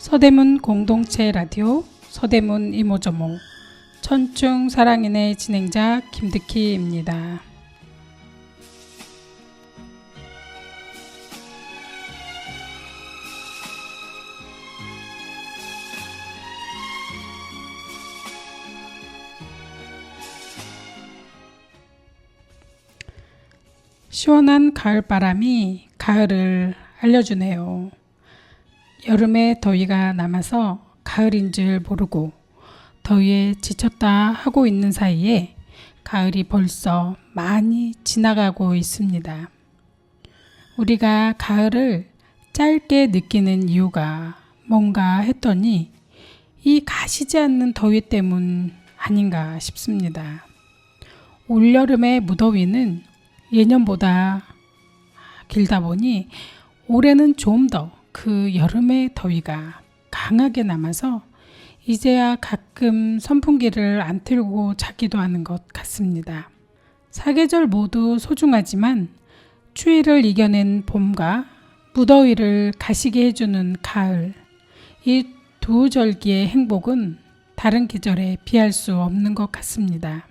서대문 공동체 라디오 서대문 이모저모 천충 사랑인의 진행자 김득희입니다. 시원한 가을바람이 가을을 알려주네요. 여름에 더위가 남아서 가을인 줄 모르고 더위에 지쳤다 하고 있는 사이에 가을이 벌써 많이 지나가고 있습니다. 우리가 가을을 짧게 느끼는 이유가 뭔가 했더니 이 가시지 않는 더위 때문 아닌가 싶습니다. 올여름의 무더위는 예년보다 길다 보니 올해는 좀 더 그 여름의 더위가 강하게 남아서 이제야 가끔 선풍기를 안 틀고 자기도 하는 것 같습니다. 사계절 모두 소중하지만 추위를 이겨낸 봄과 무더위를 가시게 해주는 가을, 이 두 절기의 행복은 다른 계절에 비할 수 없는 것 같습니다.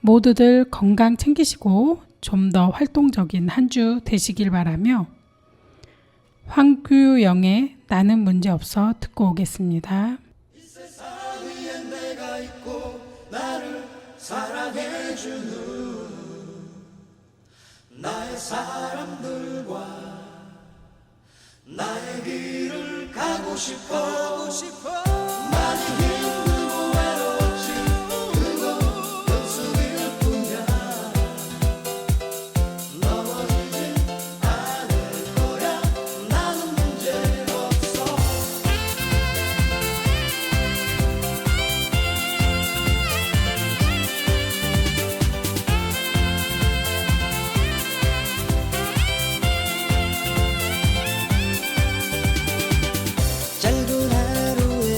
모두들 건강 챙기시고 좀 더 활동적인 한 주 되시길 바라며 황규영의 나는 문제없어 듣고 오겠습니다. 이 세상 위에 내가 있고 나를 사랑해주는 나의 사람들과 나의 길을 가고 싶어 많이 힘들고 외롭지 그건 연습일 뿐이야 넘어지지 않을 거야 나는 문제없어 짧은 하루의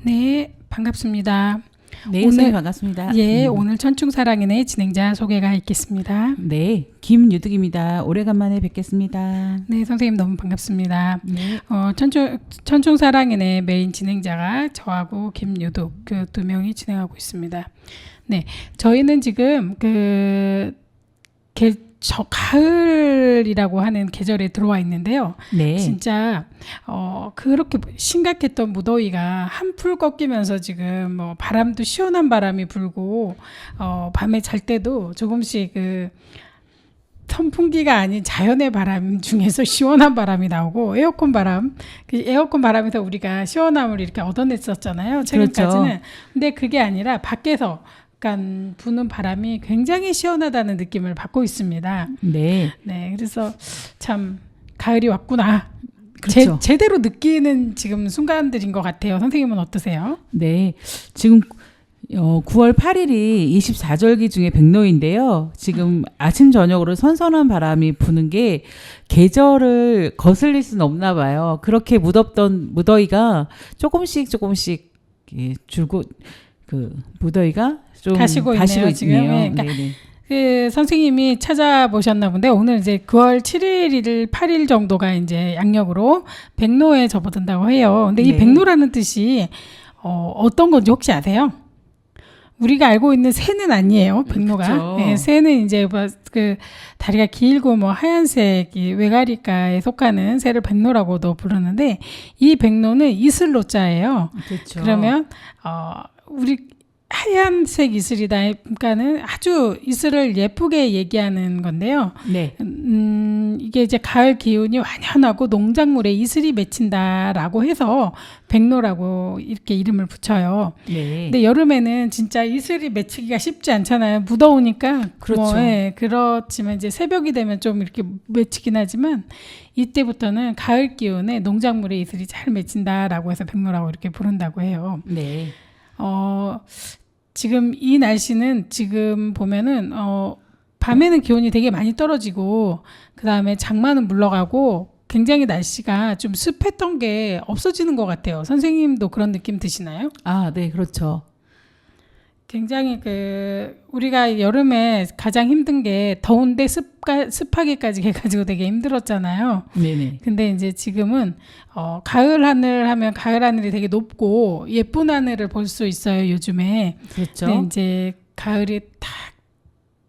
네, 반갑습니다. 네, 오늘- 선생님 반갑습니다. 예, 오늘 천충사랑인의 진행자 소개가 있겠습니다. 네, 김유득입니다. 오래간만에 뵙겠습니다. 네, 선생님 너무 반갑습니다. 네, 천충사랑인의 메인 진행자가 저하고 김유독 그 두 명이 진행하고 있습니다. 네, 저희는 지금 가을이라고 하는 계절에 들어와 있는데요. 네, 진짜 그렇게 심각했던 무더위가 한풀 꺾이면서 지금 뭐 바람도 시원한 바람이 불고 밤에 잘 때도 조금씩 그 선풍기가 아닌 자연의 바람 중에서 시원한 바람이 나오고 에어컨 바람, 그 에어컨 바람에서 우리가 시원함을 이렇게 얻어냈었잖아요. 최근까지는. 그렇죠. 근데 그게 아니라 밖에서 약간 부는 바람이 굉장히 시원하다는 느낌을 받고 있습니다. 네, 네, 그래서 참 가을이 왔구나. 그렇죠. 제대로 느끼는 지금 순간들인 것 같아요. 선생님은 어떠세요? 네. 지금 9월 8일이 24절기 중에 백로인데요. 지금 아침 저녁으로 선선한 바람이 부는 게 계절을 거슬릴 수는 없나 봐요. 그렇게 무덥던 무더위가 조금씩 예, 줄고 그 무더위가 좀 가시고 있네요, 지금. 있네요. 예, 그러니까 네네. 그 선생님이 찾아보셨나 본데 오늘 이제 9월 7일, 8일 정도가 이제 양력으로 백로에 접어든다고 해요. 근데 이 네. 백로라는 뜻이 어떤 건지 혹시 아세요? 우리가 알고 있는 새는 아니에요. 백로가. 그쵸. 예, 새는 이제 뭐 그 다리가 길고 뭐 하얀색 이 외가리과에 속하는 새를 백로라고도 부르는데 이 백로는 이슬로자예요. 그렇죠. 그러면 우리 하얀색 이슬이다니까는 아주 이슬을 예쁘게 얘기하는 건데요. 네. 이게 이제 가을 기운이 완연하고 농작물에 이슬이 맺힌다라고 해서 백로라고 이렇게 이름을 붙여요. 네. 근데 여름에는 진짜 이슬이 맺히기가 쉽지 않잖아요. 무더우니까. 그렇죠. 예, 그렇지만 이제 새벽이 되면 좀 이렇게 맺히긴 하지만 이때부터는 가을 기운에 농작물에 이슬이 잘 맺힌다라고 해서 백로라고 이렇게 부른다고 해요. 네. 지금 이 날씨는 지금 보면은 밤에는 기온이 되게 많이 떨어지고 그 다음에 장마는 물러가고 굉장히 날씨가 좀 습했던 게 없어지는 것 같아요. 선생님도 그런 느낌 드시나요? 아, 네, 그렇죠. 굉장히 우리가 여름에 가장 힘든 게 더운데 습하기까지 해가지고 되게 힘들었잖아요. 네네. 근데 이제 지금은 가을 하늘 하면 가을 하늘이 되게 높고 예쁜 하늘을 볼 수 있어요, 요즘에. 그렇죠. 근데 이제 가을이 탁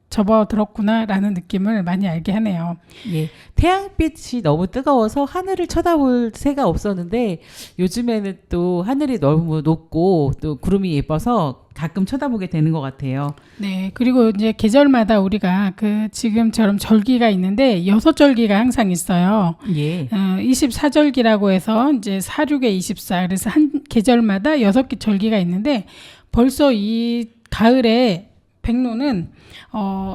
접어들었구나라는 느낌을 많이 알게 하네요. 예, 태양빛이 너무 뜨거워서 하늘을 쳐다볼 새가 없었는데 요즘에는 또 하늘이 너무 높고 또 구름이 예뻐서 가끔 쳐다보게 되는 것 같아요. 네, 그리고 이제 계절마다 우리가 지금처럼 절기가 있는데 6절기가 항상 있어요. 예, 24절기라고 해서 이제 4, 6에 24 그래서 한 계절마다 6개 절기가 있는데 벌써 이 가을에 백로는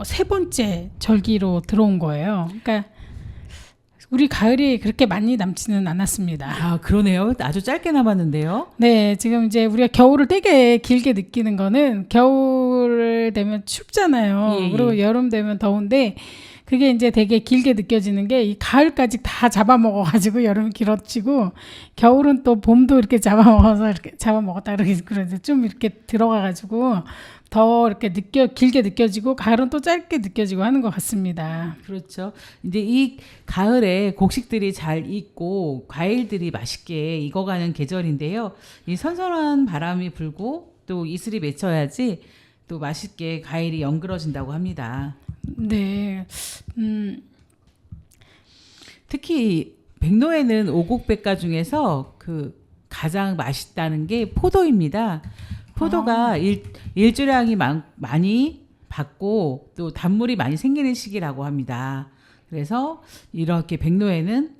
세 번째 절기로 들어온 거예요. 그러니까 우리 가을이 그렇게 많이 남지는 않았습니다. 아 그러네요. 아주 짧게 남았는데요. 네, 지금 이제 우리가 겨울을 되게 길게 느끼는 거는 겨울 되면 춥잖아요. 예, 예. 그리고 여름 되면 더운데 그게 이제 되게 길게 느껴지는 게 이 가을까지 다 잡아먹어가지고 여름이 길어지고 겨울은 또 봄도 이렇게 잡아먹어서 이렇게 잡아먹었다 그러는데 좀 이렇게 들어가가지고 더 이렇게 길게 느껴지고 가을은 또 짧게 느껴지고 하는 것 같습니다. 그렇죠. 이제 이 가을에 곡식들이 잘 익고 과일들이 맛있게 익어가는 계절인데요. 이 선선한 바람이 불고 또 이슬이 맺혀야지 또 맛있게 과일이 연그러진다고 합니다. 네, 특히 백로에는 오곡백과 중에서 그 가장 맛있다는 게 포도입니다. 포도가 일조량이 많이 받고 또 단물이 많이 생기는 시기라고 합니다. 그래서 이렇게 백로에는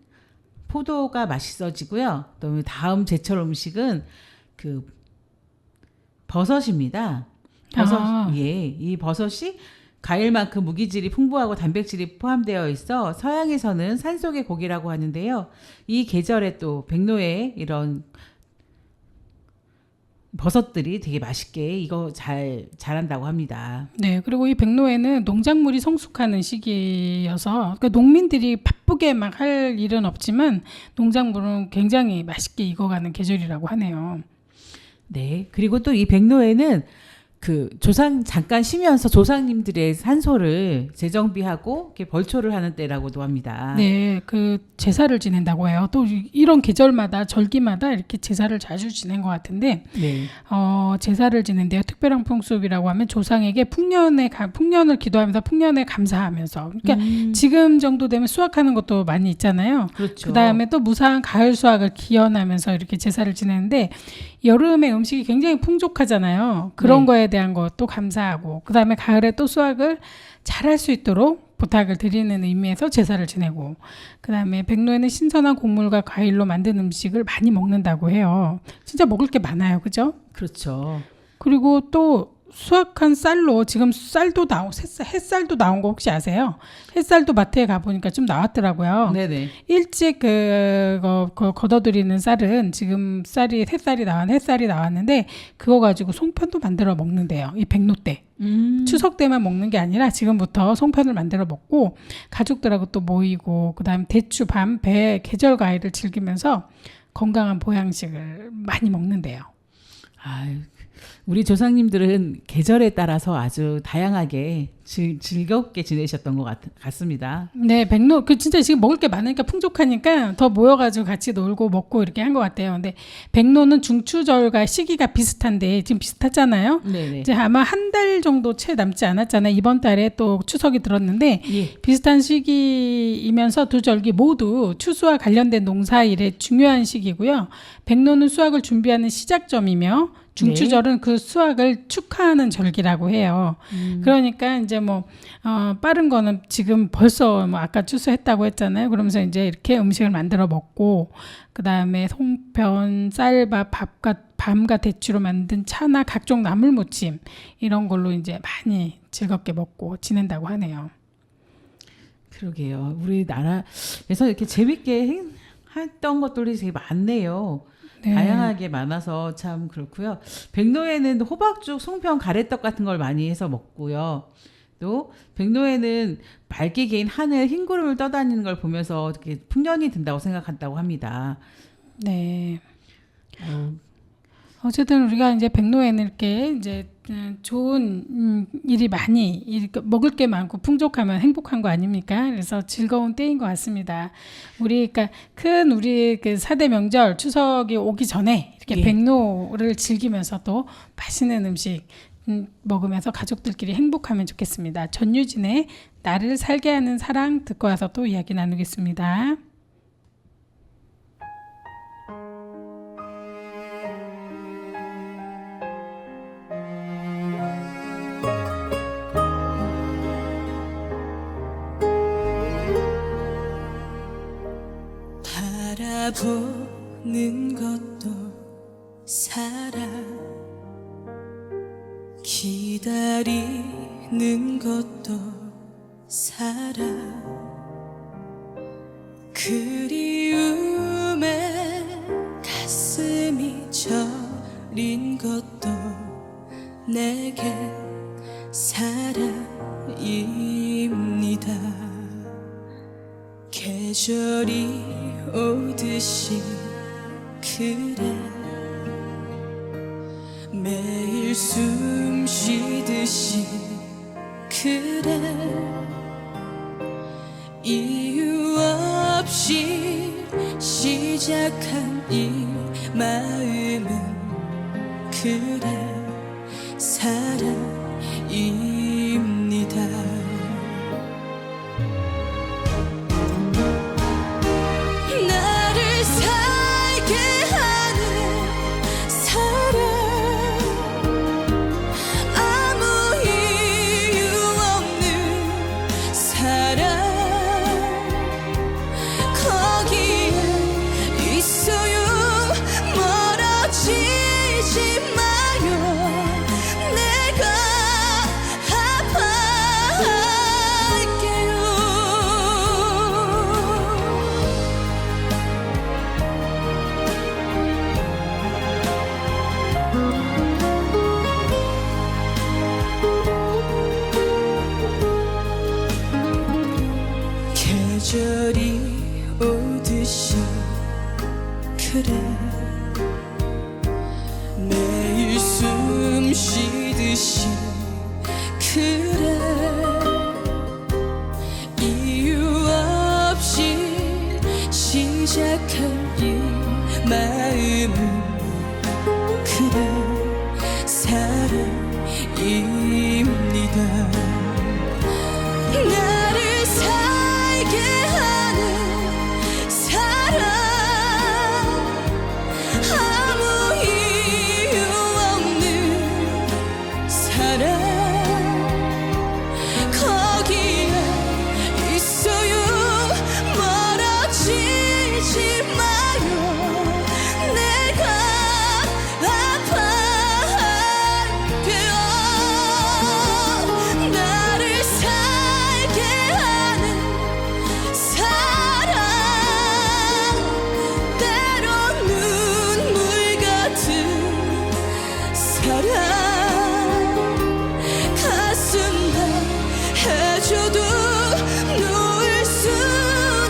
포도가 맛있어지고요. 또 다음 제철 음식은 그 버섯입니다. 이 버섯이 과일만큼 무기질이 풍부하고 단백질이 포함되어 있어 서양에서는 산속의 고기라고 하는데요. 이 계절에 또 백로에 이런 버섯들이 되게 맛있게 이거 자란다고 합니다. 네, 그리고 이 백로에는 농작물이 성숙하는 시기여서 그러니까 농민들이 바쁘게 막 할 일은 없지만 농작물은 굉장히 맛있게 익어가는 계절이라고 하네요. 네. 그리고 또 이 백로에는 그 조상 잠깐 쉬면서 조상님들의 산소를 재정비하고 이렇게 벌초를 하는 때라고도 합니다. 네, 그 제사를 지낸다고 해요. 또 이런 계절마다 절기마다 이렇게 제사를 자주 지낸 것 같은데, 네. 제사를 지낸대요. 특별한 풍습이라고 하면 조상에게 풍년을 기도하면서 풍년에 감사하면서. 그러니까 지금 정도 되면 수확하는 것도 많이 있잖아요. 그렇죠. 그 다음에 또 무사한 가을 수확을 기원하면서 이렇게 제사를 지내는데, 여름에 음식이 굉장히 풍족하잖아요. 그런 네. 거에 대한 것도 감사하고, 그 다음에 가을에 또 수확을 잘할 수 있도록 부탁을 드리는 의미에서 제사를 지내고, 그 다음에 백로에는 신선한 곡물과 과일로 만든 음식을 많이 먹는다고 해요. 진짜 먹을 게 많아요, 그죠? 그렇죠. 그리고 또 수확한 쌀로 지금 햇살도 나온 거 혹시 아세요? 햇살도 마트에 가보니까 좀 나왔더라고요. 네네. 일찍 그거 걷어들이는 쌀은 지금 햇살이 나왔는데 그거 가지고 송편도 만들어 먹는데요. 이 백로 때. 추석 때만 먹는 게 아니라 지금부터 송편을 만들어 먹고 가족들하고 또 모이고 그다음에 대추, 밤, 배, 계절 과일을 즐기면서 건강한 보양식을 많이 먹는데요. 아유, 우리 조상님들은 계절에 따라서 아주 다양하게 즐겁게 지내셨던 것 같습니다. 네, 백로 진짜 지금 먹을 게 많으니까 풍족하니까 더 모여가지고 같이 놀고 먹고 이렇게 한 것 같아요. 근데 백로는 중추절과 시기가 비슷한데 지금 비슷하잖아요. 네네. 이제 아마 한 달 정도 채 남지 않았잖아요. 이번 달에 또 추석이 들었는데 예. 비슷한 시기이면서 두 절기 모두 추수와 관련된 농사일의 중요한 시기고요. 백로는 수확을 준비하는 시작점이며 중추절은 그 수확을 축하하는 절기라고 해요. 그러니까 이제 빠른 거는 지금 벌써 아까 추수했다고 했잖아요. 그러면서 이제 이렇게 음식을 만들어 먹고 그 다음에 송편, 쌀밥, 밤과 대추로 만든 차나 각종 나물 무침 이런 걸로 이제 많이 즐겁게 먹고 지낸다고 하네요. 그러게요. 우리나라에서 이렇게 재밌게 했던 것들이 되게 많네요. 네. 다양하게 많아서 참 그렇고요. 백로에는 호박죽, 송편, 가래떡 같은 걸 많이 해서 먹고요. 또 백로에는 맑게 개인 하늘 흰 구름을 떠다니는 걸 보면서 이렇게 풍년이 든다고 생각한다고 합니다. 네. 어쨌든 우리가 이제 백로에는 이렇게 이제 좋은 일이 많이 이렇게 먹을 게 많고 풍족하면 행복한 거 아닙니까? 그래서 즐거운 때인 것 같습니다. 그러니까 우리 그 4대 명절 추석이 오기 전에 이렇게 예. 백로를 즐기면서 또 맛있는 음식 먹으면서 가족들끼리 행복하면 좋겠습니다. 전유진의 나를 살게 하는 사랑 듣고 와서 또 이야기 나누겠습니다. 바라보는 것도 사랑, 기다리는 것도 사랑, 그리움에 가슴이 저린 것도 내게 사랑입니다. 계절이 오듯이 그래 매일 숨 쉬듯이 그래 이유 없이 시작한 이 마음은 그래 사랑입니다. 나를 살게 하는 사랑, 아무 이유 없는 사랑, 거기에 있어요. 멀어지지 마요. 내가 아파할게요. 계절이 오듯이 그래 듯이 그래 이유 없이 시작한 이 마음은 그래 사랑입니다. 나를 살게 하는 사랑 아무 이유 없는 사랑 거기에 있어요. 멀어지지 마요. 내가 아파할게요. 나를 살게 하는 사랑 때론 눈물 같은 사랑 가슴 다 해줘도 놓을 순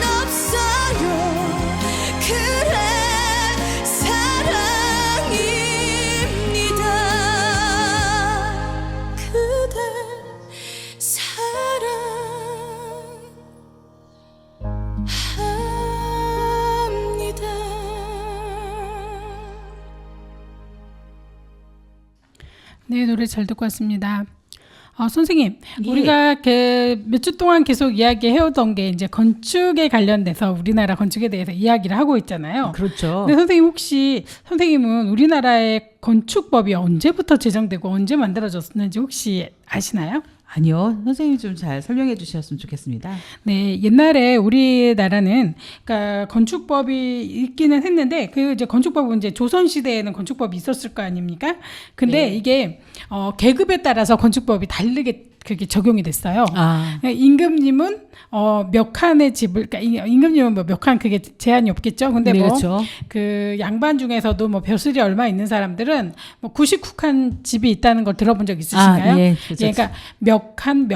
없어요. 그래 사랑입니다. 그대 사랑합니다. 네, 노래 잘 듣고 왔습니다. 선생님, 예. 우리가 몇 주 동안 계속 이야기해오던 게 이제 건축에 관련돼서 우리나라 건축에 대해서 이야기를 하고 있잖아요. 그렇죠. 근데 선생님 혹시 선생님은 우리나라의 건축법이 언제부터 제정되고 언제 만들어졌는지 혹시 아시나요? 아니요. 선생님이 좀 잘 설명해 주셨으면 좋겠습니다. 네, 옛날에 우리나라는 그러니까 건축법이 있기는 했는데 그 이제 건축법은 이제 조선 시대에는 건축법이 있었을 거 아닙니까? 근데 네. 이게 계급에 따라서 건축법이 다르게 그게 적용이 됐어요. 아, 임금님은 몇 칸의 집을 그러니까 임금님은 뭐 몇 칸 그게 제한이 없겠죠. 근데 네, 뭐 그렇죠. 그 양반 중에서도 뭐 벼슬이 얼마 있는 사람들은 뭐 99칸 집이 있다는 걸 들어본 적 있으신가요? 아, 예, 그렇죠. 그러니까 몇 칸,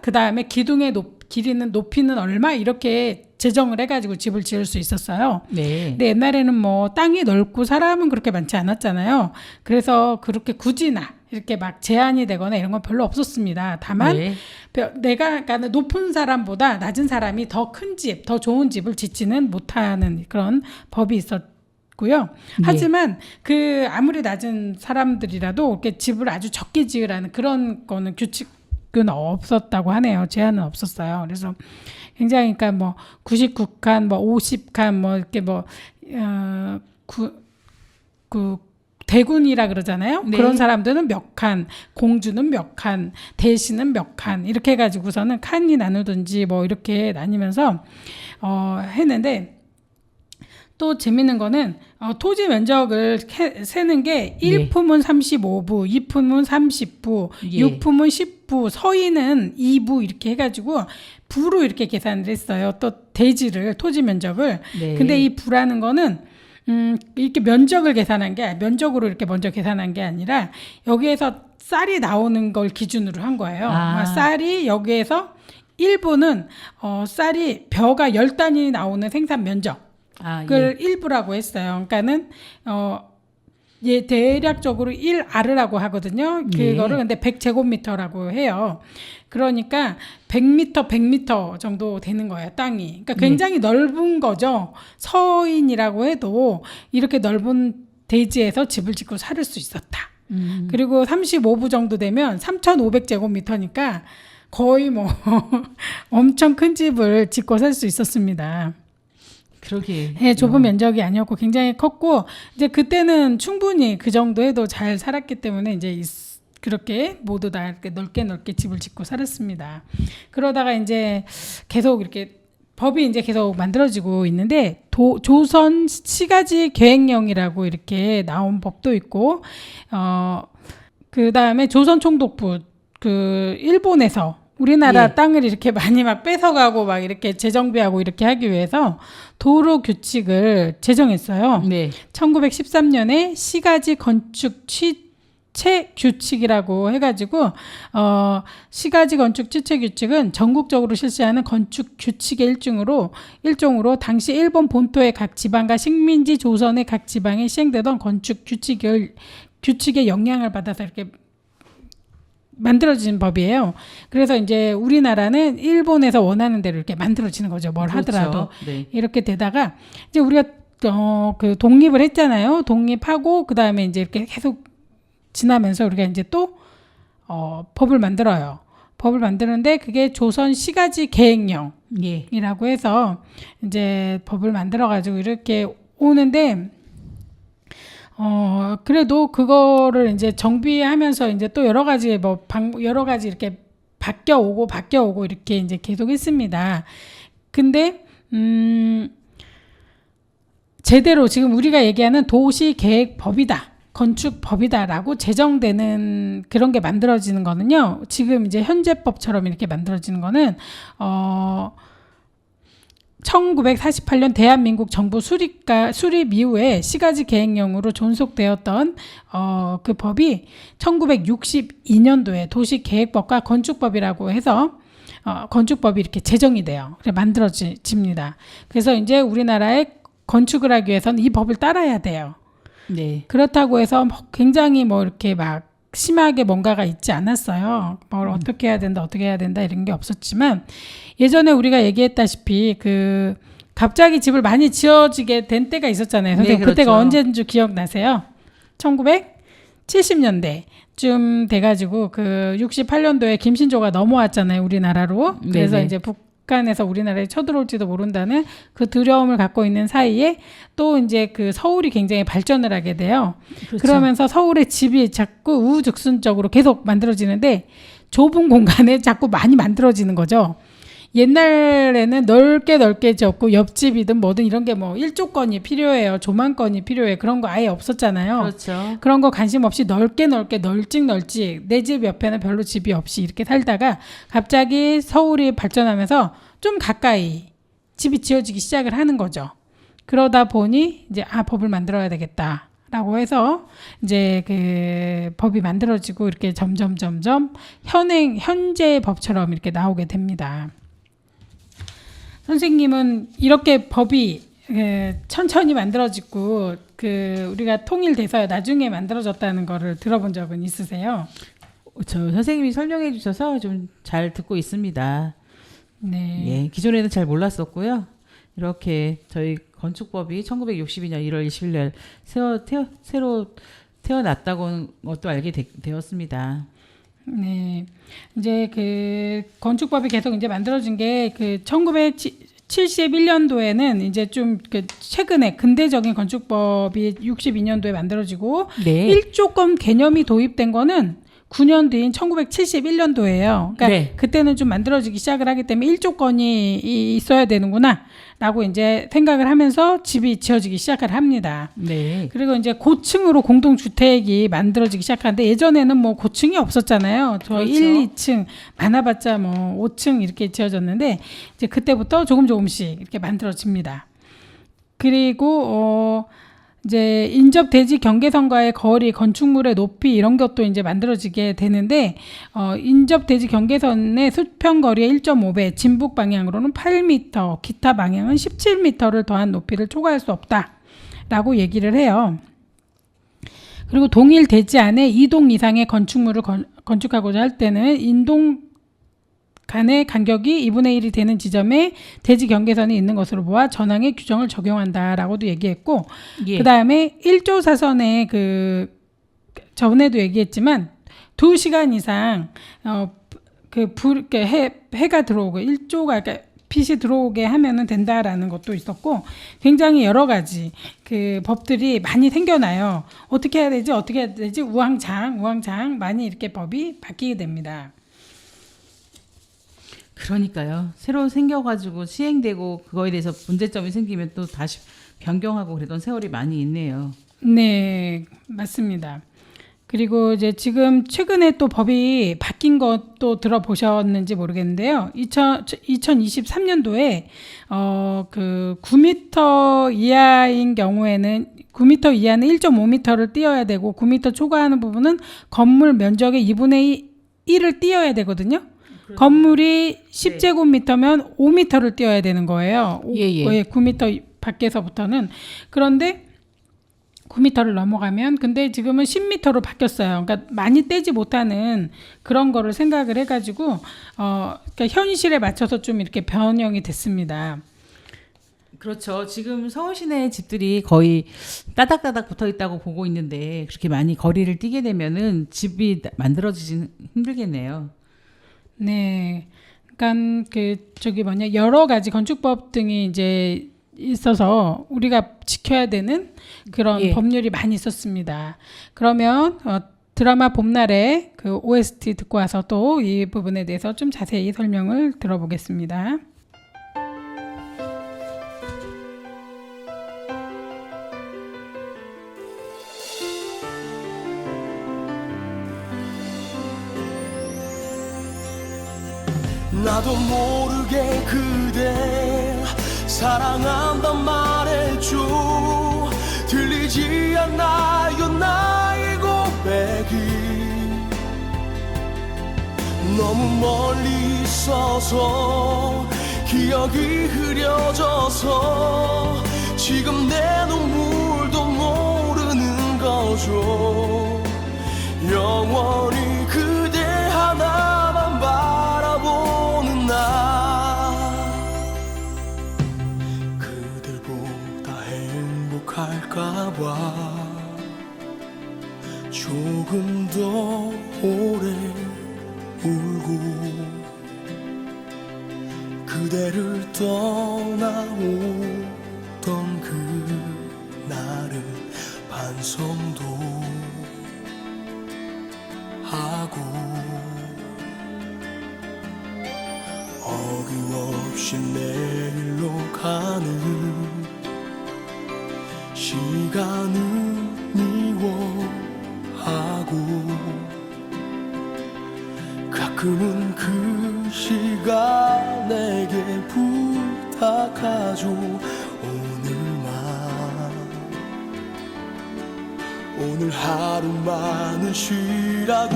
그 다음에 기둥의 길이는 높이는 얼마 이렇게 제정을 해가지고 집을 지을 수 있었어요. 네. 근데 옛날에는 뭐 땅이 넓고 사람은 그렇게 많지 않았잖아요. 그래서 그렇게 굳이나 이렇게 막 제한이 되거나 이런 건 별로 없었습니다. 다만 네. 그러니까 높은 사람보다 낮은 사람이 더 큰 집, 더 좋은 집을 짓지는 못하는 그런 법이 있었고요. 하지만 그 아무리 낮은 사람들이라도 이렇게 집을 아주 적게 지으라는 그런 거는 규칙은 없었다고 하네요. 제한은 없었어요. 그래서 굉장히 그러니까 뭐 99칸, 뭐 50칸, 뭐 이렇게 대군이라 그러잖아요. 네. 그런 사람들은 몇 칸, 공주는 몇 칸, 대신은 몇 칸 이렇게 해가지고서는 칸이 나누든지 뭐 이렇게 나뉘면서 했는데 또 재밌는 거는 토지 면적을 세는 게 1품은 35부, 2품은 30부, 예. 6품은 10부, 서인은 2부 이렇게 해가지고 부로 이렇게 계산을 했어요. 또 대지를 토지 면적을. 네. 근데 이 부라는 거는 이렇게 면적을 계산한 게 면적으로 이렇게 먼저 계산한 게 아니라 여기에서 쌀이 나오는 걸 기준으로 한 거예요. 아. 쌀이 여기에서 1부는 쌀이 벼가 10단이 나오는 생산 면적. 아, 그걸 일부라고 했어요. 그러니까는 대략적으로 1아르라고 하거든요. 그거를 근데 100제곱미터라고 해요. 그러니까 100m 정도 되는 거예요, 땅이. 그러니까 굉장히 넓은 거죠. 서인이라고 해도 이렇게 넓은 대지에서 집을 짓고 살 수 있었다. 그리고 35부 정도 되면 3,500제곱미터니까 거의 뭐 엄청 큰 집을 짓고 살 수 있었습니다. 그러게. 네, 좁은 면적이 아니었고 굉장히 컸고 이제 그때는 충분히 그 정도 해도 잘 살았기 때문에 이제 그렇게 모두 다 이렇게 넓게 집을 짓고 살았습니다. 그러다가 이제 계속 이렇게 법이 이제 계속 만들어지고 있는데 조선 시가지 계획령이라고 이렇게 나온 법도 있고 그 다음에 조선 총독부 그 일본에서 우리나라 예. 땅을 이렇게 많이 막 뺏어가고 막 이렇게 재정비하고 이렇게 하기 위해서 도로 규칙을 제정했어요. 네. 1913년에 시가지 건축 취체 규칙이라고 해가지고 시가지 건축 취체 규칙은 전국적으로 실시하는 건축 규칙의 일종으로 당시 일본 본토의 각 지방과 식민지 조선의 각 지방에 시행되던 건축 규칙의 영향을 받아서 이렇게 만들어진 법이에요. 그래서 이제 우리나라는 일본에서 원하는 대로 이렇게 만들어지는 거죠. 뭘 그렇죠. 하더라도. 네. 이렇게 되다가 이제 우리가 그 독립을 했잖아요. 독립하고 그다음에 이제 이렇게 계속 지나면서 우리가 이제 또 법을 만들어요. 법을 만드는데 그게 조선 시가지 계획령이라고 예. 해서 이제 법을 만들어 가지고 이렇게 오는데 그래도 그거를 이제 정비하면서 이제 또 여러 가지 여러 가지 이렇게 바뀌어 오고 이렇게 이제 계속 했습니다. 근데 제대로 지금 우리가 얘기하는 도시계획법이다, 건축법이다라고 제정되는 그런 게 만들어지는 거는요. 지금 이제 현재법처럼 이렇게 만들어지는 거는 1948년 대한민국 정부 수립 이후에 시가지 계획령으로 존속되었던 그 법이 1962년도에 도시계획법과 건축법이라고 해서 건축법이 이렇게 제정이 돼요. 그래 만들어집니다. 그래서 이제 우리나라에 건축을 하기 위해서는 이 법을 따라야 돼요. 네. 그렇다고 해서 굉장히 뭐 이렇게 막 심하게 뭔가가 있지 않았어요. 뭘 어떻게 해야 된다 이런 게 없었지만 예전에 우리가 얘기했다시피 그 갑자기 집을 많이 지어지게 된 때가 있었잖아요. 선생님 네, 그렇죠. 그때가 언제인지 기억나세요? 1970년대쯤 돼가지고 그 68년도에 김신조가 넘어왔잖아요. 우리나라로. 그래서 네네. 이제 북한에서 우리나라에 쳐들어올지도 모른다는 그 두려움을 갖고 있는 사이에 또 이제 그 서울이 굉장히 발전을 하게 돼요. 그렇죠. 그러면서 서울의 집이 자꾸 우후죽순적으로 계속 만들어지는데 좁은 공간에 자꾸 많이 만들어지는 거죠. 옛날에는 넓게 지었고 옆집이든 뭐든 이런 게 뭐 일조건이 필요해요. 조망건이 필요해. 그런 거 아예 없었잖아요. 그렇죠. 그런 거 관심 없이 넓게 널찍 내 집 옆에는 별로 집이 없이 이렇게 살다가 갑자기 서울이 발전하면서 좀 가까이 집이 지어지기 시작을 하는 거죠. 그러다 보니 이제 법을 만들어야 되겠다라고 해서 이제 그 법이 만들어지고 이렇게 점점 현재 법처럼 이렇게 나오게 됩니다. 선생님은 이렇게 법이 천천히 만들어지고 그 우리가 통일돼서 나중에 만들어졌다는 거를 들어본 적은 있으세요? 저 선생님이 설명해 주셔서 좀 잘 듣고 있습니다. 네. 예, 기존에는 잘 몰랐었고요. 이렇게 저희 건축법이 1962년 1월 20일 날 새로 태어났다고 것도 알게 되었습니다. 네. 이제 그 건축법이 계속 이제 만들어진 게 그 1971년도에는 이제 좀 그 최근에 근대적인 건축법이 62년도에 만들어지고 네. 1조건 개념이 도입된 거는 9년 뒤인 1971년도예요. 그러니까 네. 그때는 좀 만들어지기 시작을 하기 때문에 1조건이 있어야 되는구나 라고 이제 생각을 하면서 집이 지어지기 시작을 합니다. 네. 그리고 이제 고층으로 공동주택이 만들어지기 시작하는데 예전에는 뭐 고층이 없었잖아요. 저 그렇죠. 1, 2층 많아봤자 뭐 5층 이렇게 지어졌는데 이제 그때부터 조금씩 이렇게 만들어집니다. 그리고 이제 인접 대지 경계선과의 거리, 건축물의 높이 이런 것도 이제 만들어지게 되는데 인접 대지 경계선의 수평 거리의 1.5배, 진북 방향으로는 8m, 기타 방향은 17m를 더한 높이를 초과할 수 없다라고 얘기를 해요. 그리고 동일 대지 안에 2동 이상의 건축물을 건축하고자 할 때는 인동 간의 간격이 2분의 1이 되는 지점에 대지 경계선이 있는 것으로 보아 전항의 규정을 적용한다라고도 얘기했고 예. 그다음에 1조 사선에 그 전에도 얘기했지만 2시간 이상 해가 들어오고 1조가 그러니까 빛이 들어오게 하면은 된다라는 것도 있었고 굉장히 여러 가지 그 법들이 많이 생겨나요. 어떻게 해야 되지? 우왕좌왕 많이 이렇게 법이 바뀌게 됩니다. 그러니까요. 새로 생겨가지고 시행되고 그거에 대해서 문제점이 생기면 또 다시 변경하고 그랬던 세월이 많이 있네요. 네, 맞습니다. 그리고 이제 지금 최근에 또 법이 바뀐 것도 들어보셨는지 모르겠는데요. 2023년도에 그 9m 이하인 경우에는 9m 이하는 1.5m를 띄어야 되고 9m 초과하는 부분은 건물 면적의 2분의 1을 띄어야 되거든요. 건물이 10제곱미터면 5m를 띄어야 되는 거예요. 예. 9m 밖에서부터는. 그런데 9m를 넘어가면. 근데 지금은 10m로 바뀌었어요. 그러니까 많이 떼지 못하는 그런 거를 생각을 해가지고 그러니까 현실에 맞춰서 좀 이렇게 변형이 됐습니다. 그렇죠. 지금 서울 시내 집들이 거의 따닥따닥 붙어 있다고 보고 있는데 그렇게 많이 거리를 뛰게 되면은 집이 만들어지긴 힘들겠네요. 네. 그러니까 여러 가지 건축법 등이 이제 있어서 우리가 지켜야 되는 그런 예. 법률이 많이 있었습니다. 그러면 드라마 봄날의 그 OST 듣고 와서 또 이 부분에 대해서 좀 자세히 설명을 들어보겠습니다. 나도 모르게 그댈 사랑한단 말해줘. 들리지 않나요 나의 고백이. 너무 멀리 있어서 기억이 흐려져서 지금 내 눈물도 모르는 거죠. 영원히 그대 하나만 바라보는 나. 그들보다 행복할까봐 조금 더 오래 울고 그대를 떠나오던 그날을 반성도 하고 어김없이 내일로 가는 시간을 미워하고 가끔은 그 시간에게 부탁하죠. 오늘 하루만은 쉬라고.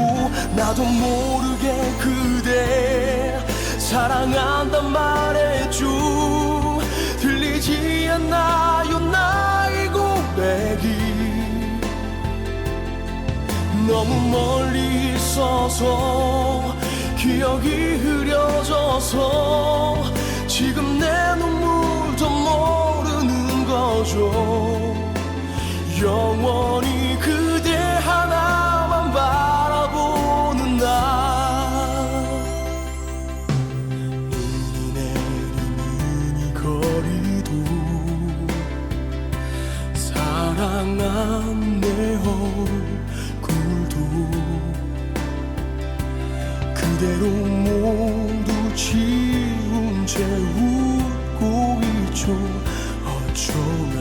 나도 모르게 그대 사랑한단 말해줘. 들리지 않나요 나의 고백이. 너무 멀리 있어서 기억이 흐려져서 지금 내 눈물도 모르는 거죠. 영원히 그대 하나만 바라보는 나. 눈이 내리는 이 거리도 사랑한 내 얼굴도 그대로 모두 지운 채 웃고 있죠. 어쩌면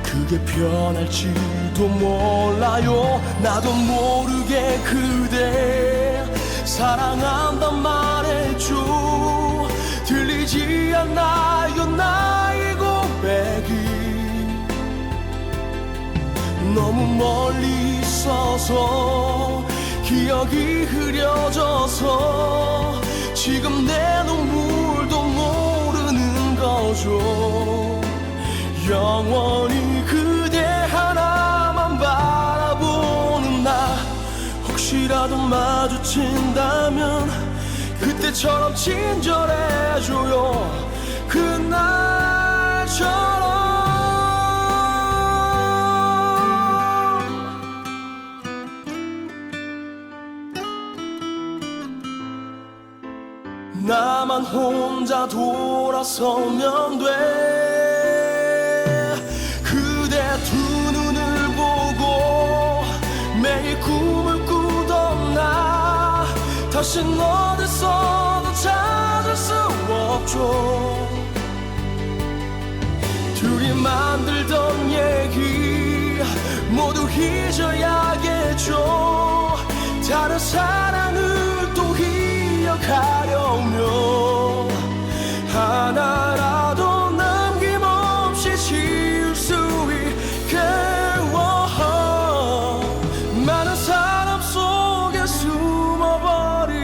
그게 편할지도 몰라요. 나도 모르게 그대 사랑한단 말해줘. 들리지 않나요 나의 고백이. 너무 멀리 있어서 기억이 흐려져서 지금 내 눈물도 모르는 거죠. 영원히 그대 하나만 바라보는 나. 혹시라도 마주친다면 그때처럼 친절해줘요. 그날처럼. 나만 혼자 돌아서면 돼. 그대 두 눈을 보고 매일 꿈을 꾸던 나 다신 어디서도 찾을 수 없죠. 둘이 만들던 얘기 모두 잊어야겠죠. 다른 사랑을 또 기억하려면 하나라도 남김없이 지울 수 있게. 많은 사람 속에 숨어버리죠.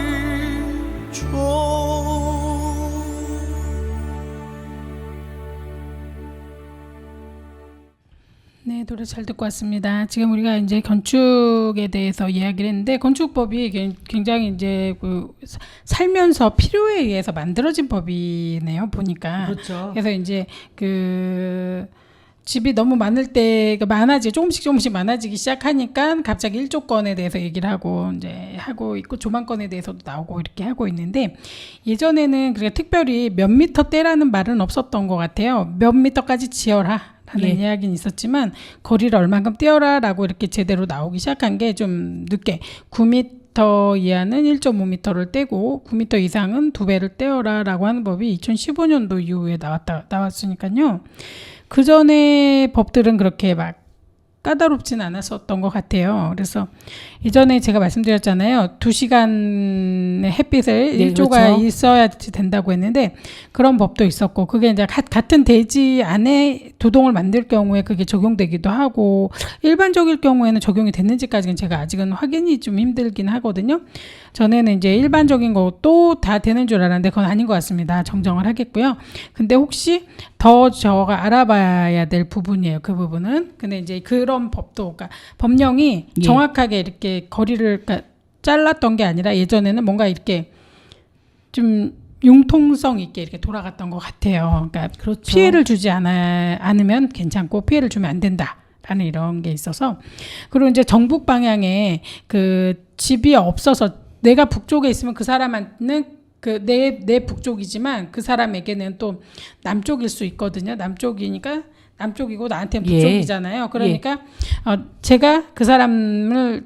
네, 노래 잘 듣고 왔습니다. 지금 우리가 이제 건축에 대해서 이야기를 했는데 건축법이 굉장히 이제 그 살면서 필요에 의해서 만들어진 법이네요, 보니까. 그렇죠. 그래서 이제 그 집이 너무 많을 때 조금씩 많아지기 시작하니까 갑자기 1조건에 대해서 얘기를 하고 이제 하고 있고 조망권에 대해서도 나오고 이렇게 하고 있는데 예전에는 그렇게 특별히 몇 미터대라는 말은 없었던 것 같아요. 몇 미터까지 지어라. 라는 이야기는 있었지만 거리를 얼만큼 떼어라라고 이렇게 제대로 나오기 시작한 게 좀 늦게 9m 이하는 1.5m를 떼고 9m 이상은 2배를 떼어라라고 하는 법이 2015년도 이후에 나왔으니까요. 그 전에 법들은 그렇게 막 까다롭진 않았었던 것 같아요. 그래서 예전에 제가 말씀드렸잖아요. 2시간의 햇빛을 네, 1조가 그렇죠. 있어야 된다고 했는데 그런 법도 있었고 그게 이제 같은 대지 안에 도동을 만들 경우에 그게 적용되기도 하고 일반적일 경우에는 적용이 됐는지까지는 제가 아직은 확인이 좀 힘들긴 하거든요. 전에는 이제 일반적인 것도 다 되는 줄 알았는데 그건 아닌 것 같습니다. 정정을 하겠고요. 근데 혹시 더 저가 알아봐야 될 부분이에요. 그 부분은. 근데 이제 그런 법도, 그러니까 법령이 예. 정확하게 이렇게 거리를 그러니까 잘랐던 게 아니라 예전에는 뭔가 이렇게 좀 융통성 있게 이렇게 돌아갔던 것 같아요. 그러니까 그렇죠. 피해를 주지 않으면 괜찮고 피해를 주면 안 된다라는 이런 게 있어서 그리고 이제 정북 방향에 그 집이 없어서 내가 북쪽에 있으면 그 사람한테는 그 내 북쪽이지만 그 사람에게는 또 남쪽일 수 있거든요. 남쪽이니까 남쪽이고 나한테는 예. 북쪽이잖아요. 그러니까 제가 그 사람을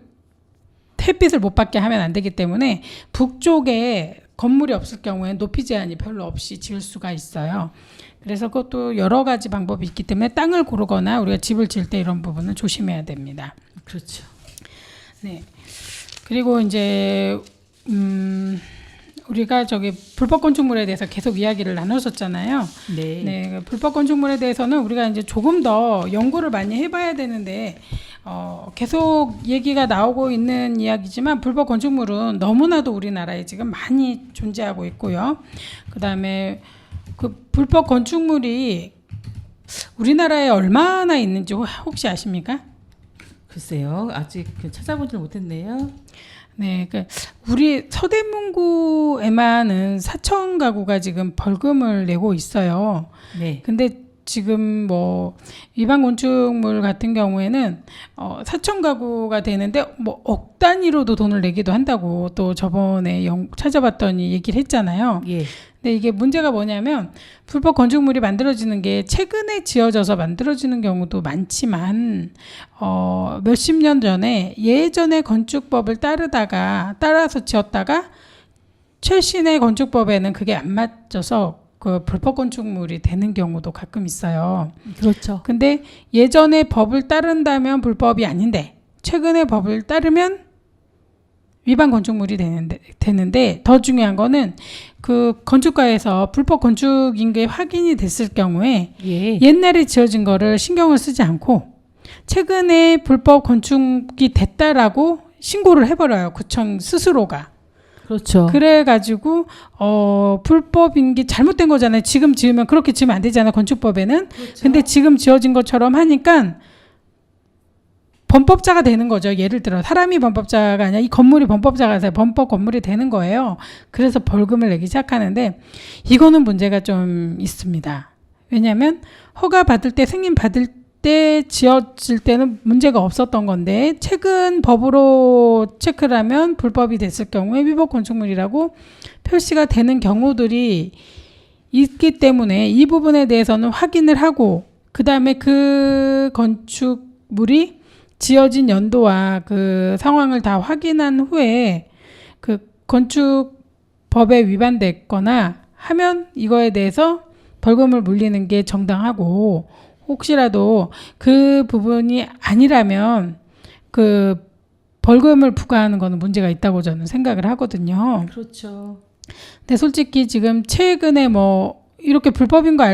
햇빛을 못 받게 하면 안 되기 때문에 북쪽에 건물이 없을 경우에 높이 제한이 별로 없이 지을 수가 있어요. 그래서 그것도 여러 가지 방법이 있기 때문에 땅을 고르거나 우리가 집을 지을 때 이런 부분은 조심해야 됩니다. 그렇죠. 네. 그리고 이제 우리가 저기 불법 건축물에 대해서 계속 이야기를 나눴었잖아요. 네. 네, 불법 건축물에 대해서는 우리가 이제 조금 더 연구를 많이 해봐야 되는데 계속 얘기가 나오고 있는 이야기지만 불법 건축물은 너무나도 우리나라에 지금 많이 존재하고 있고요. 그다음에 그 불법 건축물이 우리나라에 얼마나 있는지 혹시 아십니까? 글쎄요. 아직 찾아보질 못했네요. 네, 그 우리 서대문구에만은 4천 가구가 지금 벌금을 내고 있어요. 네. 근데 지금 뭐 위반 건축물 같은 경우에는 4천 가구가 되는데 뭐 억 단위로도 돈을 내기도 한다고 또 저번에 찾아봤더니 얘기를 했잖아요. 예. 근데 이게 문제가 뭐냐면 불법 건축물이 만들어지는 게 최근에 지어져서 만들어지는 경우도 많지만 몇십 년 전에 예전의 건축법을 따라서 지었다가 최신의 건축법에는 그게 안 맞춰서 그 불법 건축물이 되는 경우도 가끔 있어요. 그렇죠. 근데 예전의 법을 따른다면 불법이 아닌데 최근의 법을 따르면 위반 건축물이 되는데 더 중요한 거는 그 건축가에서 불법 건축인 게 확인이 됐을 경우에 예. 옛날에 지어진 거를 신경을 쓰지 않고 최근에 불법 건축이 됐다라고 신고를 해버려요. 구청 스스로가. 그렇죠. 그래가지고 불법인 게 잘못된 거잖아요. 지금 지으면 그렇게 지으면 안 되잖아요. 건축법에는. 그렇죠. 근데 지금 지어진 것처럼 하니까 범법자가 되는 거죠. 예를 들어 사람이 범법자가 아니라 이 건물이 범법자가 돼서 범법 건물이 되는 거예요. 그래서 벌금을 내기 시작하는데 이거는 문제가 좀 있습니다. 왜냐하면 허가 받을 때 승인 받을 때 지어질 때는 문제가 없었던 건데 최근 법으로 체크를 하면 불법이 됐을 경우에 위법 건축물이라고 표시가 되는 경우들이 있기 때문에 이 부분에 대해서는 확인을 하고 그 다음에 그 건축물이 지어진 연도와 그 상황을 다 확인한 후에 그 건축법에 위반됐거나 하면 이거에 대해서 벌금을 물리는 게 정당하고 혹시라도 그 부분이 아니라면 그 벌금을 부과하는 거는 문제가 있다고 저는 생각을 하거든요. 그렇죠. 근데 솔직히 지금 최근에 뭐 이렇게 불법인 거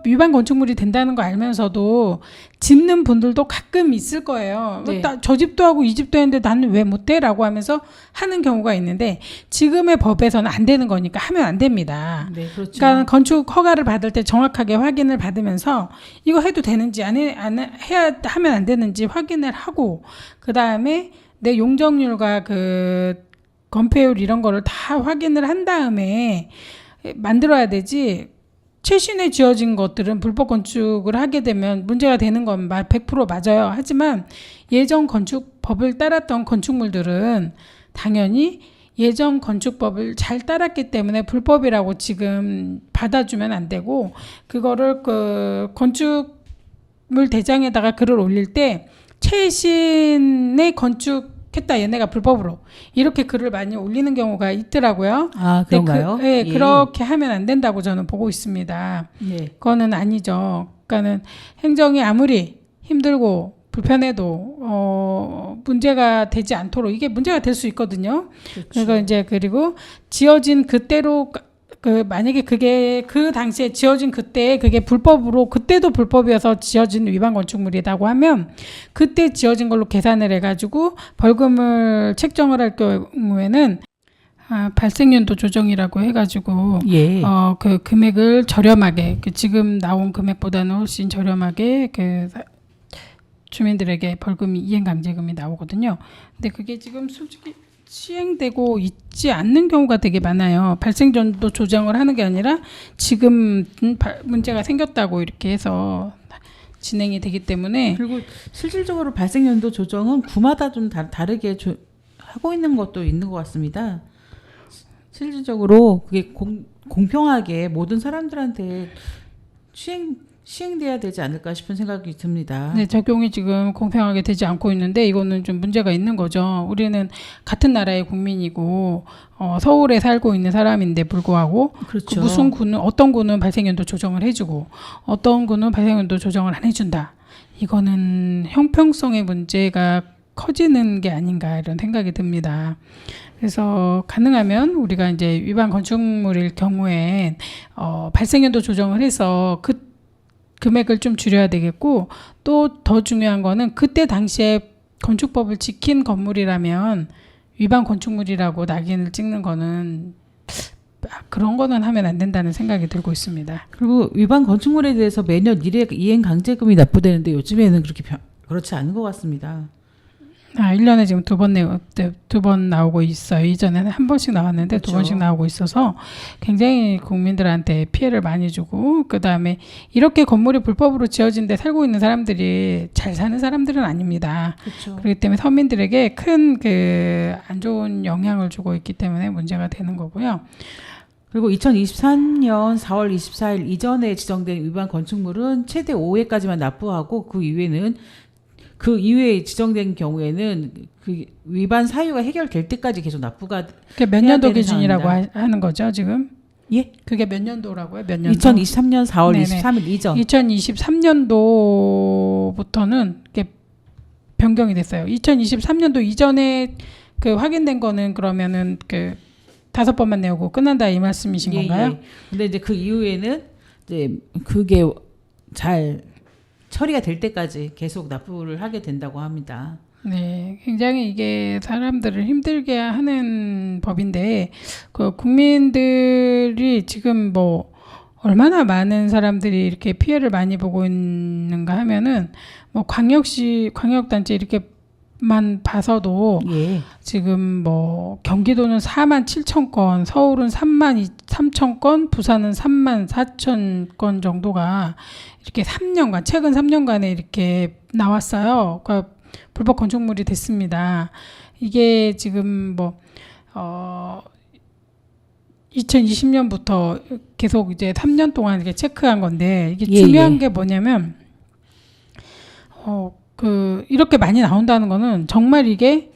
위반 건축물이 된다는 거 알면서도 짓는 분들도 가끔 있을 거예요. 네. 저 집도 하고 이 집도 했는데 나는 왜 못해? 라고 하면서 하는 경우가 있는데 지금의 법에서는 안 되는 거니까 하면 안 됩니다. 네, 그렇죠. 그러니까 건축 허가를 받을 때 정확하게 확인을 받으면서 이거 해도 되는지 하면 안 되는지 확인을 하고 그 다음에 내 용적률과 그 건폐율 이런 거를 다 확인을 한 다음에 만들어야 되지. 최신에 지어진 것들은 불법 건축을 하게 되면 문제가 되는 건 100% 맞아요. 하지만 예전 건축법을 따랐던 건축물들은 당연히 예전 건축법을 잘 따랐기 때문에 불법이라고 지금 받아주면 안 되고 그거를 그 건축물 대장에다가 글을 올릴 때 최신의 건축했다 얘네가 불법으로 이렇게 글을 많이 올리는 경우가 있더라고요. 아, 그런가요? 네, 예. 그렇게 하면 안 된다고 저는 보고 있습니다. 네. 그거는 아니죠. 그러니까는 행정이 아무리 힘들고 불편해도 문제가 되지 않도록 이게 문제가 될 수 있거든요. 그렇죠. 그리고 이제 그리고 지어진 그때로 만약에 그게 그 당시에 지어진 그때 그게 불법으로 그때도 불법이어서 지어진 위반 건축물이라고 하면 그때 지어진 걸로 계산을 해가지고 벌금을 책정을 할 경우에는 발생연도 조정이라고 해가지고 예. 그 금액을 저렴하게 지금 나온 금액보다는 훨씬 저렴하게 주민들에게 벌금이 이행강제금이 나오거든요. 근데 그게 지금 솔직히 시행되고 있지 않는 경우가 되게 많아요. 발생전도 조정을 하는 게 아니라 지금 문제가 생겼다고 이렇게 해서 진행이 되기 때문에 그리고 실질적으로 발생 연도 조정은 구마다 좀 다르게 하고 있는 것도 있는 것 같습니다. 실질적으로 그게 공평하게 모든 사람들한테 시행돼야 되지 않을까 싶은 생각이 듭니다. 네, 적용이 지금 공평하게 되지 않고 있는데 이거는 좀 문제가 있는 거죠. 우리는 같은 나라의 국민이고 서울에 살고 있는 사람인데 불구하고 그렇죠. 무슨 구는 어떤 구는 발생연도 조정을 해주고 어떤 구는 발생연도 조정을 안 해준다. 이거는 형평성의 문제가 커지는 게 아닌가 이런 생각이 듭니다. 그래서 가능하면 우리가 이제 위반 건축물일 경우엔 발생연도 조정을 해서 그 금액을 좀 줄여야 되겠고 또 더 중요한 거는 그때 당시에 건축법을 지킨 건물이라면 위반 건축물이라고 낙인을 찍는 거는 그런 거는 하면 안 된다는 생각이 들고 있습니다. 그리고 위반 건축물에 대해서 매년 이행 강제금이 납부되는데 요즘에는 그렇지 않은 것 같습니다. 1년에 지금 두 번 나오고 있어요. 이전에는 한 번씩 나왔는데 그렇죠. 두 번씩 나오고 있어서 굉장히 국민들한테 피해를 많이 주고 그다음에 이렇게 건물이 불법으로 지어진 데 살고 있는 사람들이 잘 사는 사람들은 아닙니다. 그렇죠. 그렇기 때문에 서민들에게 큰 안 좋은 영향을 주고 있기 때문에 문제가 되는 거고요. 그리고 2023년 4월 24일 이전에 지정된 위반 건축물은 최대 5회까지만 납부하고 그 이외에 지정된 경우에는 그 위반 사유가 해결될 때까지 계속 납부가 그게 몇 해야 년도 되는 기준이라고 상황이다. 하는 거죠, 지금? 예? 그게 몇 년도라고요? 몇 년도? 2023년 4월 네네. 23일 이전. 2023년도부터는 이게 변경이 됐어요. 2023년도 이전에 그 확인된 거는 그러면은 그 5번만 내고 끝난다 이 말씀이신 건가요? 예. 근데 이제 그 이후에는 이제 그게 잘 처리가 될 때까지 계속 납부를 하게 된다고 합니다. 네, 굉장히 이게 사람들을 힘들게 하는 법인데 그 국민들이 지금 뭐 얼마나 많은 사람들이 이렇게 피해를 많이 보고 있는가 하면은 뭐 광역단체 이렇게만 봐서도 예. 지금 뭐 경기도는 4만 7천 건, 서울은 3만 3천 건, 부산은 3만 4천 건 정도가 이렇게 최근 3년간에 이렇게 나왔어요. 그러니까 불법 건축물이 됐습니다. 이게 지금 2020년부터 계속 이제 3년 동안 이렇게 체크한 건데 이게 중요한 게 뭐냐면 이렇게 많이 나온다는 거는 정말 이게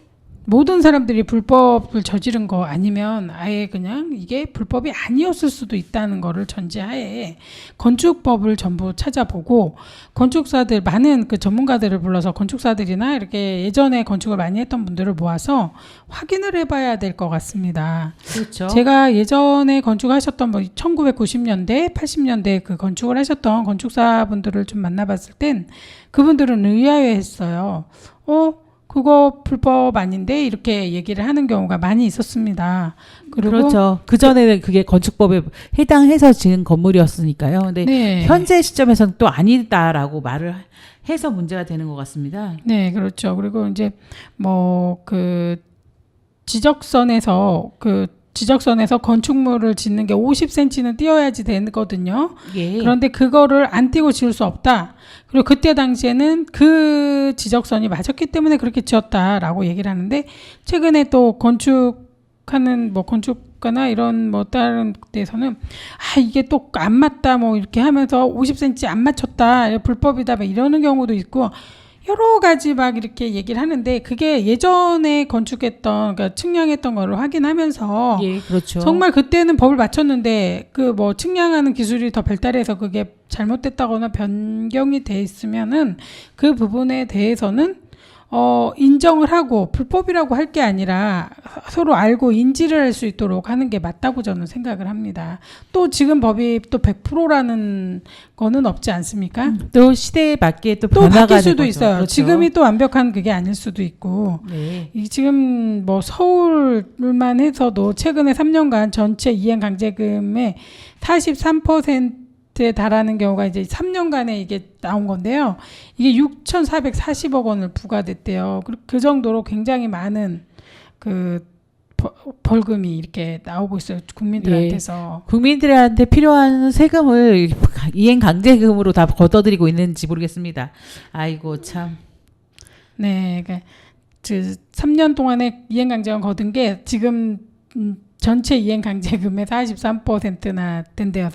모든 사람들이 불법을 저지른 거 아니면 아예 그냥 이게 불법이 아니었을 수도 있다는 거를 전제하에 건축법을 전부 찾아보고 건축사들 많은 그 전문가들을 불러서 건축사들이나 이렇게 예전에 건축을 많이 했던 분들을 모아서 확인을 해봐야 될 것 같습니다. 그렇죠. 제가 예전에 건축하셨던 뭐 1990년대, 80년대 그 건축을 하셨던 건축사분들을 좀 만나봤을 땐 그분들은 의아해했어요. 그거 불법 아닌데 이렇게 얘기를 하는 경우가 많이 있었습니다. 그리고 그렇죠. 그 전에는 그게 건축법에 해당해서 지은 건물이었으니까요. 근데 네. 현재 시점에서는 또 아니다라고 말을 해서 문제가 되는 것 같습니다. 네, 그렇죠. 그리고 이제 뭐 그 지적선에서 건축물을 짓는 게 50cm는 띄어야지 되거든요. 예. 그런데 그거를 안 띄고 지을 수 없다. 그리고 그때 당시에는 그 지적선이 맞았기 때문에 그렇게 지었다라고 얘기를 하는데 최근에 또 건축하는 뭐 건축가나 이런 뭐 다른 데서는 이게 또 안 맞다 뭐 이렇게 하면서 50cm 안 맞췄다 불법이다 막 이러는 경우도 있고 여러 가지 막 이렇게 얘기를 하는데 그게 예전에 건축했던 그러니까 측량했던 거를 확인하면서 예, 그렇죠. 정말 그때는 법을 맞췄는데 그 뭐 측량하는 기술이 더 발달해서 그게 잘못됐다거나 변경이 돼 있으면은 그 부분에 대해서는 인정을 하고 불법이라고 할 게 아니라 서로 알고 인지를 할 수 있도록 하는 게 맞다고 저는 생각을 합니다. 또 지금 법이 또 100%라는 거는 없지 않습니까? 또 시대에 맞게 또 또 변화가 바뀔 수도 되는 거죠. 있어요. 그렇죠. 지금이 또 완벽한 그게 아닐 수도 있고. 네. 이 지금 뭐 서울만 해서도 최근에 3년간 전체 이행 강제금의 43%에 달하는 경우가 이제 3년간에 이게 나온 건데요. 이게 6,440억 원을 부과됐대요. 그 정도로 굉장히 많은 그 벌금이 이렇게 나오고 있어요. 국민들한테서. 국민들한테 필요한 세금을 이행 강제금으로 다 걷어들이고 있는지 모르겠습니다. 아이고 참. 네, 그러니까 3년 동안에 이행강제금 거둔 게 지금 전체 이행강제금의 43%나 된대요.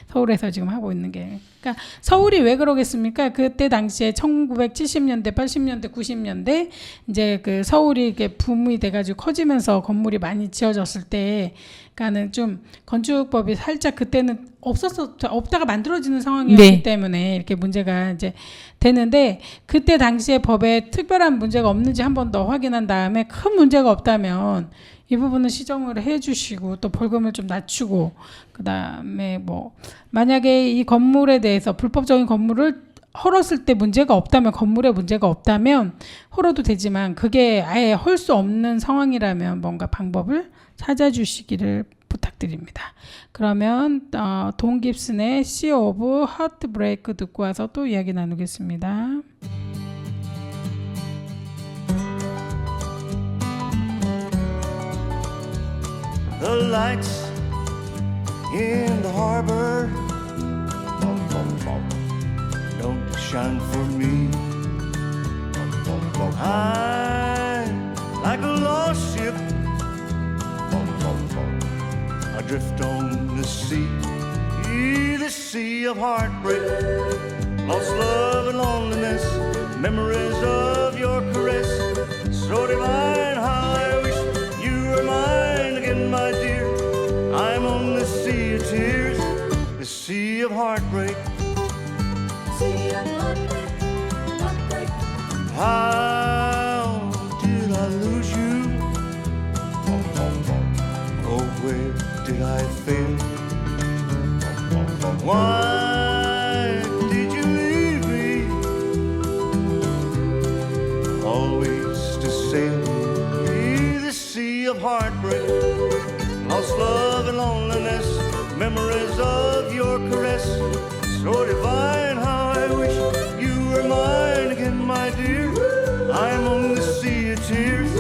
서울에서 지금 하고 있는 게. 그러니까 서울이 왜 그러겠습니까? 그때 당시에 1970년대, 80년대, 90년대 이제 그 서울이 이렇게 붐이 돼가지고 커지면서 건물이 많이 지어졌을 때, 그러니까는 좀 건축법이 살짝 그때는 없다가 만들어지는 상황이었기 네. 때문에 이렇게 문제가 이제 되는데 그때 당시에 법에 특별한 문제가 없는지 한 번 더 확인한 다음에 큰 문제가 없다면 이 부분은 시정을 해주시고 또 벌금을 좀 낮추고 그 다음에 뭐 만약에 이 건물에 대해서 불법적인 건물을 헐었을 때 문제가 없다면 건물에 문제가 없다면 헐어도 되지만 그게 아예 헐 수 없는 상황이라면 뭔가 방법을 찾아주시기를 부탁드립니다. 그러면 돈 깁슨의 Sea of Heartbreak 듣고 와서 또 이야기 나누겠습니다. The lights in the harbor don't shine for me. I'm like a lost ship adrift on the sea, the sea of heartbreak, lost love and loneliness, memories of your caress, so divine how I wish you were mine again, my dear. I'm on the sea of tears, the sea of heartbreak. How did I lose you? Oh, where did I fail? Why did you leave me? Always to sail the sea of heartbreak, lost love and loneliness, memories of your caress, so divine how I wish you were mine again, my dear. I'm on the sea of tears,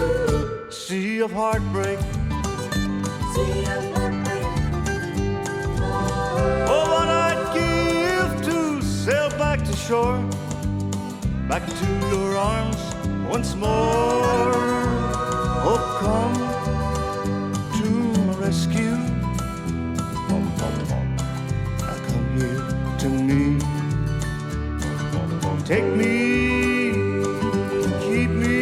sea of heartbreak. Oh, what I'd give to sail back to shore, back to your arms once more. Oh, come to my rescue. Now come here to me. Take me, keep me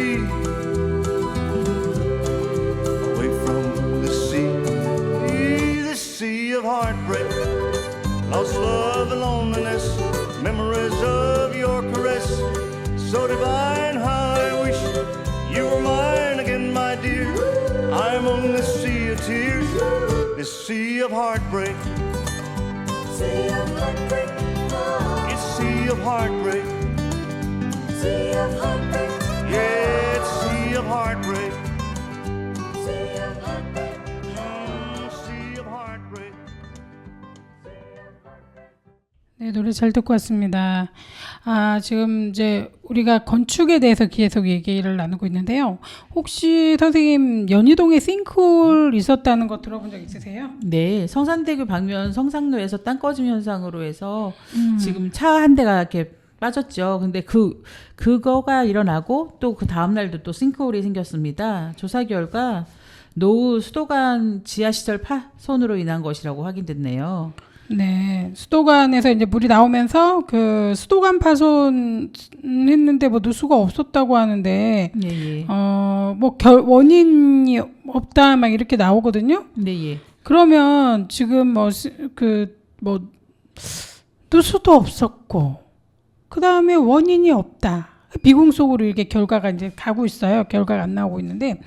lost love and loneliness, memories of your caress, so divine how I wish you were mine again, my dear. I'm on this sea of tears, this sea of heartbreak. Sea of heartbreak, oh, It's sea of heartbreak. sea of heartbreak, Yeah, it's sea of heartbreak. sea of heartbreak. Sea of heartbreak. 네, 노래 잘 듣고 왔습니다. 지금 이제 우리가 건축에 대해서 계속 얘기를 나누고 있는데요. 혹시 선생님 연희동에 싱크홀 있었다는 거 들어본 적 있으세요? 네, 성산대교 방면 성상로에서 땅 꺼짐 현상으로 해서 지금 차 한 대가 이렇게 빠졌죠. 근데 그거가 일어나고 또 그 다음 날도 또 싱크홀이 생겼습니다. 조사 결과 노후 수도관 지하 시설 파손으로 인한 것이라고 확인됐네요. 네, 수도관에서 이제 물이 나오면서 그 수도관 파손했는데 뭐 누수가 없었다고 하는데 네, 예. 뭐 원인이 없다 막 이렇게 나오거든요. 네, 예. 그러면 지금 뭐 누수도 없었고 그 다음에 원인이 없다. 비공 속으로 이렇게 결과가 이제 가고 있어요. 결과가 안 나오고 있는데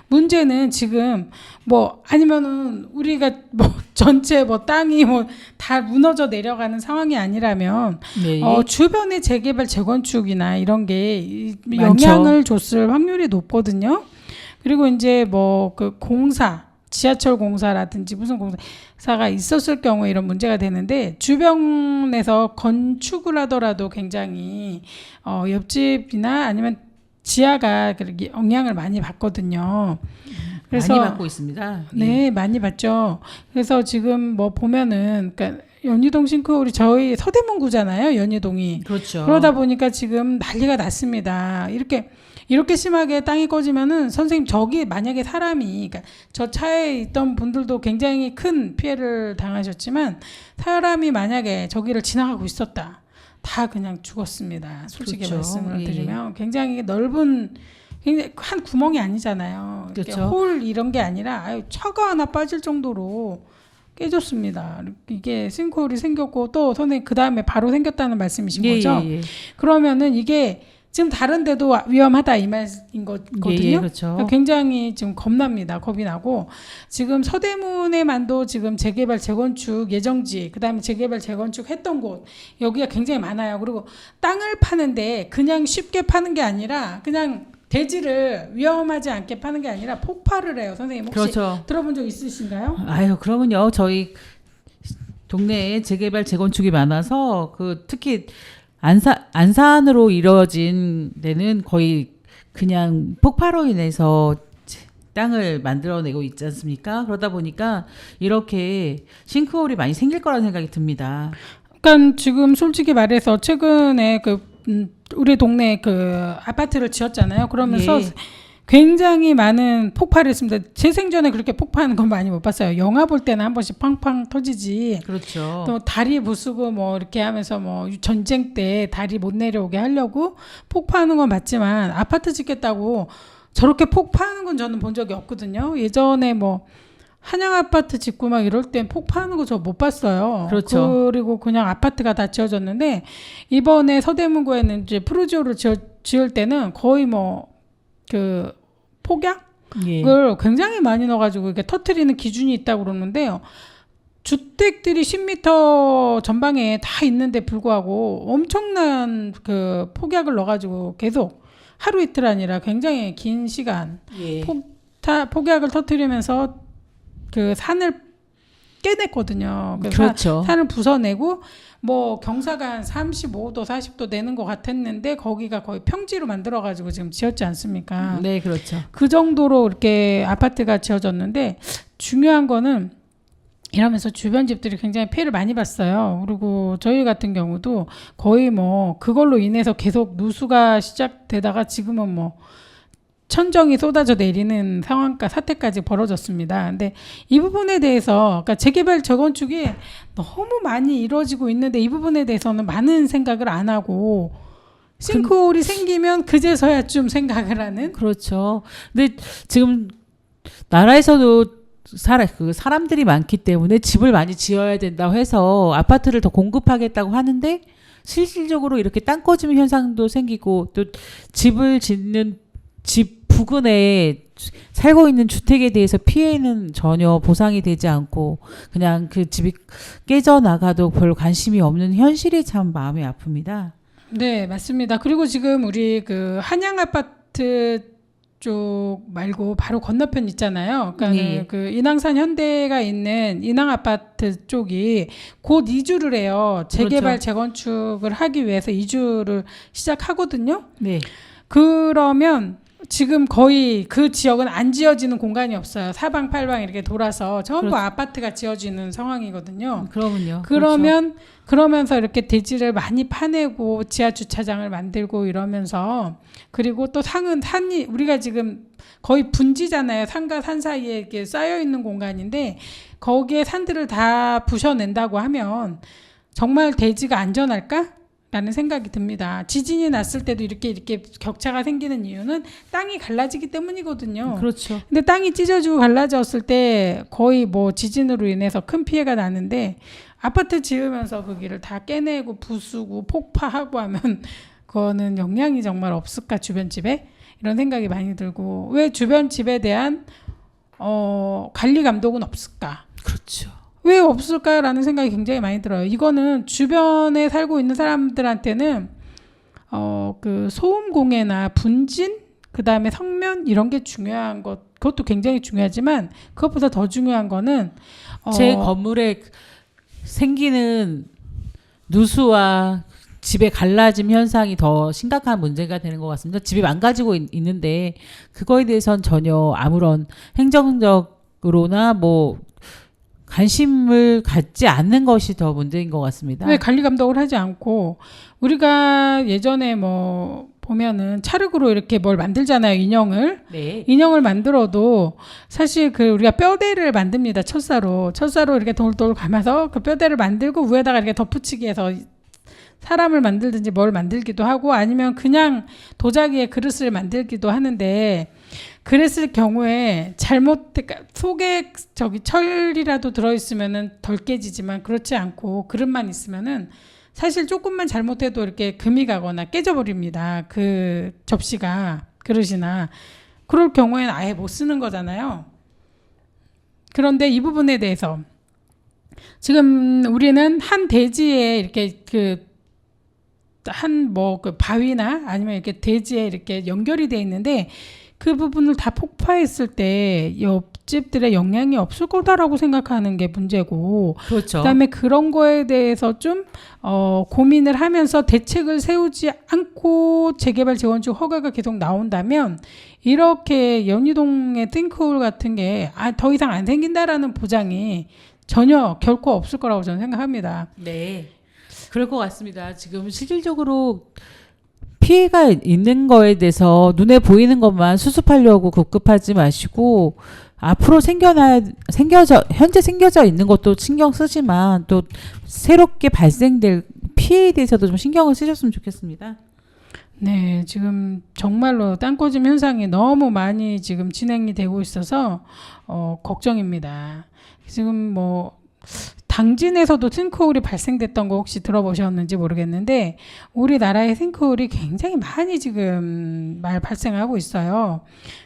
문제는 지금 뭐 아니면은 우리가 뭐 전체 뭐 땅이 뭐 다 무너져 내려가는 상황이 아니라면 네, 예. 주변의 재개발 재건축이나 이런 게 많죠. 영향을 줬을 확률이 높거든요. 그리고 이제 뭐 그 공사 지하철 공사라든지 무슨 공사가 있었을 경우에 이런 문제가 되는데 주변에서 건축을 하더라도 굉장히 옆집이나 아니면 지하가 그렇게 영향을 많이 받거든요. 그래서 많이 받고 있습니다. 네, 많이 받죠. 그래서 지금 뭐 보면은 그러니까 연희동 싱크홀이 저희 서대문구잖아요. 연희동이. 그렇죠. 그러다 보니까 지금 난리가 났습니다. 이렇게 심하게 땅이 꺼지면은 선생님 저기 만약에 사람이 그러니까 저 차에 있던 분들도 굉장히 큰 피해를 당하셨지만 사람이 만약에 저기를 지나가고 있었다. 다 그냥 죽었습니다. 솔직히 그렇죠. 말씀을 예. 드리면 굉장히 넓은 굉장히 한 구멍이 아니잖아요. 이렇게 그렇죠. 홀 이런 게 아니라 차가 하나 빠질 정도로 깨졌습니다. 이게 싱크홀이 생겼고 또 선생님 그 다음에 바로 생겼다는 말씀이신 거죠? 예. 그러면은 이게 지금 다른 데도 위험하다 이 말인 거거든요. 예, 그렇죠. 그러니까 굉장히 지금 겁납니다. 겁이 나고 지금 서대문에만도 지금 재개발 재건축 예정지 그다음에 재개발 재건축 했던 곳 여기가 굉장히 많아요. 그리고 땅을 파는데 그냥 쉽게 파는 게 아니라 그냥 대지를 위험하지 않게 파는 게 아니라 폭발을 해요. 선생님 혹시 그렇죠. 들어본 적 있으신가요? 아유, 그러면요. 저희 동네에 재개발 재건축이 많아서 특히 안산으로 이루어진 데는 거의 그냥 폭파로 인해서 땅을 만들어내고 있지 않습니까? 그러다 보니까 이렇게 싱크홀이 많이 생길 거라는 생각이 듭니다. 그러니까 지금 솔직히 말해서 최근에 우리 동네에 아파트를 지었잖아요. 그러면서 예. 굉장히 많은 폭발을 했습니다. 제 생전에 그렇게 폭파하는 건 많이 못 봤어요. 영화 볼 때는 한 번씩 팡팡 터지지. 그렇죠. 또 다리 부수고 뭐 이렇게 하면서 뭐 전쟁 때 다리 못 내려오게 하려고 폭파하는 건 맞지만 아파트 짓겠다고 저렇게 폭파하는 건 저는 본 적이 없거든요. 예전에 뭐 한양 아파트 짓고 막 이럴 땐 폭파하는 거 저 못 봤어요. 그렇죠. 그리고 그냥 아파트가 다 지어졌는데 이번에 서대문구에는 이제 프루지오를 지을 때는 거의 뭐 폭약을 예. 굉장히 많이 넣어가지고 이렇게 터트리는 기준이 있다고 그러는데요. 주택들이 10m 전방에 다 있는데 불구하고 엄청난 폭약을 넣어가지고 계속 하루 이틀 아니라 굉장히 긴 시간 예. 폭약을 터트리면서 산을 깨냈거든요. 그렇죠. 산을 부숴내고 뭐 경사가 한 35도 40도 되는 것 같았는데 거기가 거의 평지로 만들어가지고 지금 지었지 않습니까? 네, 그렇죠. 그 정도로 이렇게 아파트가 지어졌는데 중요한 거는 이러면서 주변 집들이 굉장히 피해를 많이 봤어요. 그리고 저희 같은 경우도 거의 뭐 그걸로 인해서 계속 누수가 시작되다가 지금은 뭐 천정이 쏟아져 내리는 상황과 사태까지 벌어졌습니다. 근데 이 부분에 대해서 그러니까 재개발 재건축이 너무 많이 이루어지고 있는데 이 부분에 대해서는 많은 생각을 안 하고 싱크홀이 생기면 그제서야 좀 생각을 하는. 그렇죠. 근데 지금 나라에서도 사람들이 많기 때문에 집을 많이 지어야 된다고 해서 아파트를 더 공급하겠다고 하는데 실질적으로 이렇게 땅 꺼짐 현상도 생기고 또 집을 짓는 집 부근에 살고 있는 주택에 대해서 피해는 전혀 보상이 되지 않고 그냥 그 집이 깨져 나가도 별 관심이 없는 현실이 참 마음이 아픕니다. 네, 맞습니다. 그리고 지금 우리 그 한양 아파트 쪽 말고 바로 건너편 있잖아요. 그러니까 네. 그 인왕산 현대가 있는 인왕 아파트 쪽이 곧 이주를 해요. 재개발 그렇죠. 재건축을 하기 위해서 이주를 시작하거든요. 네. 그러면 지금 거의 그 지역은 안 지어지는 공간이 없어요. 사방팔방 이렇게 돌아서 전부 그렇죠. 아파트가 지어지는 상황이거든요. 그러면요. 그러면 그러면서 이렇게 대지를 많이 파내고 지하 주차장을 만들고 이러면서 그리고 또 산이 우리가 지금 거의 분지잖아요. 산과 산 사이에 이렇게 쌓여 있는 공간인데 거기에 산들을 다 부셔낸다고 하면 정말 대지가 안전할까? 라는 생각이 듭니다. 지진이 났을 때도 이렇게 격차가 생기는 이유는 땅이 갈라지기 때문이거든요. 그렇죠. 근데 땅이 찢어지고 갈라졌을 때 거의 뭐 지진으로 인해서 큰 피해가 나는데 아파트 지으면서 거기를 다 깨내고 부수고 폭파하고 하면 그거는 영향이 정말 없을까 주변 집에 이런 생각이 많이 들고 왜 주변 집에 대한 관리 감독은 없을까? 그렇죠. 왜 없을까라는 생각이 굉장히 많이 들어요. 이거는 주변에 살고 있는 사람들한테는 그 소음 공해나 분진 그다음에 성면 이런 게 중요한 그것도 굉장히 중요하지만 그것보다 더 중요한 거는 제 건물에 생기는 누수와 집의 갈라짐 현상이 더 심각한 문제가 되는 것 같습니다. 집이 망가지고 있는데 그거에 대해서는 전혀 아무런 행정적으로나 뭐 관심을 갖지 않는 것이 더 문제인 것 같습니다. 왜 관리 감독을 하지 않고 우리가 예전에 뭐 보면은 찰흙으로 이렇게 뭘 만들잖아요. 네. 인형을 만들어도 사실 그 우리가 뼈대를 만듭니다. 철사로 이렇게 돌돌 감아서 그 뼈대를 만들고 위에다가 이렇게 덧붙이기 해서 사람을 만들든지 뭘 만들기도 하고 아니면 그냥 도자기에 그릇을 만들기도 하는데 그랬을 경우에 속에 철이라도 들어있으면은 덜 깨지지만 그렇지 않고 그릇만 있으면은 사실 조금만 잘못해도 이렇게 금이 가거나 깨져버립니다. 그 접시가 그릇이나 그럴 경우에는 아예 못 쓰는 거잖아요. 그런데 이 부분에 대해서 지금 우리는 한 대지에 이렇게 그 바위나 아니면 이렇게 대지에 이렇게 연결이 돼 있는데 그 부분을 다 폭파했을 때 옆집들의 영향이 없을 거다라고 생각하는 게 문제고 그렇죠. 그다음에 그런 거에 대해서 좀 고민을 하면서 대책을 세우지 않고 재개발 재건축 허가가 계속 나온다면 이렇게 연희동의 띵크홀 같은 게 더 이상 안 생긴다라는 보장이 전혀 결코 없을 거라고 저는 생각합니다. 네. 그럴 것 같습니다. 지금 실질적으로 피해가 있는 거에 대해서 눈에 보이는 것만 수습하려고 급급하지 마시고 앞으로 현재 생겨져 있는 것도 신경 쓰지만 또 새롭게 발생될 피해에 대해서도 좀 신경을 쓰셨으면 좋겠습니다. 네, 지금 정말로 땅꺼짐 현상이 너무 많이 지금 진행이 되고 있어서 걱정입니다. 지금 뭐 당진에서도 싱크홀이 발생됐던 거 혹시 들어보셨는지 모르겠는데 우리나라의 싱크홀이 굉장히 많이 지금 발생하고 있어요.